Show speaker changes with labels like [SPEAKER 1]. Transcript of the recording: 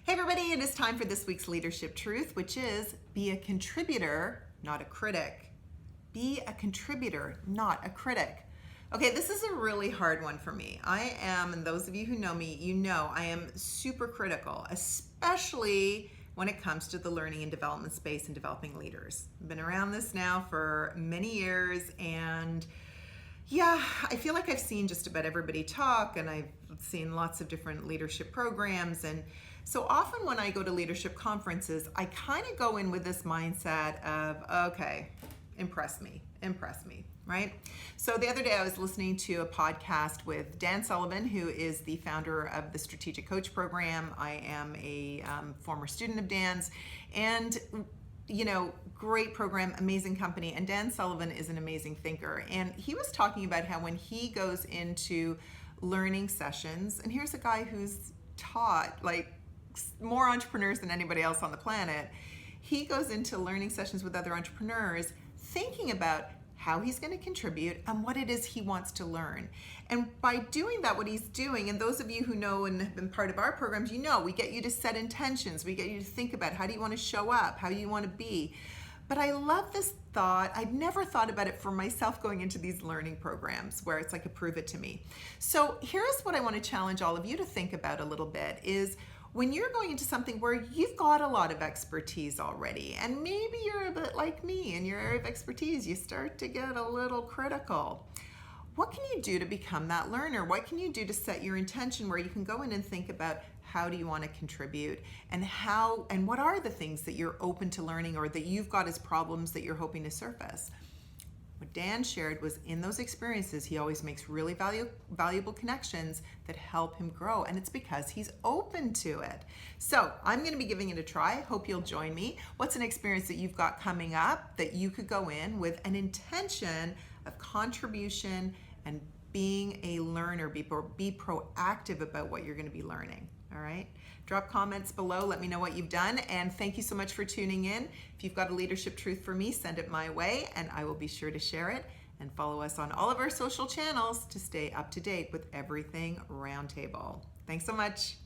[SPEAKER 1] Hey everybody, it is time for this week's leadership truth, which is be a contributor, not a critic. Be a contributor, not a critic. Okay, this is a really hard one for me. I am, and those of you who know me, you know I am super critical, especially when it comes to the learning and development space and developing leaders. I've been around this now for many years, and yeah, I feel like I've seen just about everybody talk, and I've seen lots of different leadership programs. And so often when I go to leadership conferences, I kind of go in with this mindset of, okay, impress me, right? So the other day I was listening to a podcast with Dan Sullivan, who is the founder of the Strategic Coach program. I am a former student of Dan's, and great program, amazing company. And Dan Sullivan is an amazing thinker. And he was talking about how when he goes into learning sessions, and here's a guy who's taught like more entrepreneurs than anybody else on the planet, he goes into learning sessions with other entrepreneurs thinking about how he's going to contribute and what it is he wants to learn. And by doing that, what he's doing, and those of you who know and have been part of our programs, you know, we get you to set intentions. We get you to think about how do you want to show up? How do you want to be? But I love this thought. I'd never thought about it for myself going into these learning programs where it's like a prove it to me. So here's what I want to challenge all of you to think about a little bit is when you're going into something where you've got a lot of expertise already, and maybe you're a bit like me in your area of expertise, you start to get a little critical. What can you do to become that learner? What can you do to set your intention where you can go in and think about how do you want to contribute and what are the things that you're open to learning or that you've got as problems that you're hoping to surface? What Dan shared was in those experiences, he always makes really valuable connections that help him grow. And it's because he's open to it. So I'm going to be giving it a try. Hope you'll join me. What's an experience that you've got coming up that you could go in with an intention of contribution and being a learner, be proactive about what you're going to be learning. All right. Drop comments below. Let me know what you've done. And thank you so much for tuning in. If you've got a leadership truth for me, send it my way and I will be sure to share it. And follow us on all of our social channels to stay up to date with everything Roundtable. Thanks so much.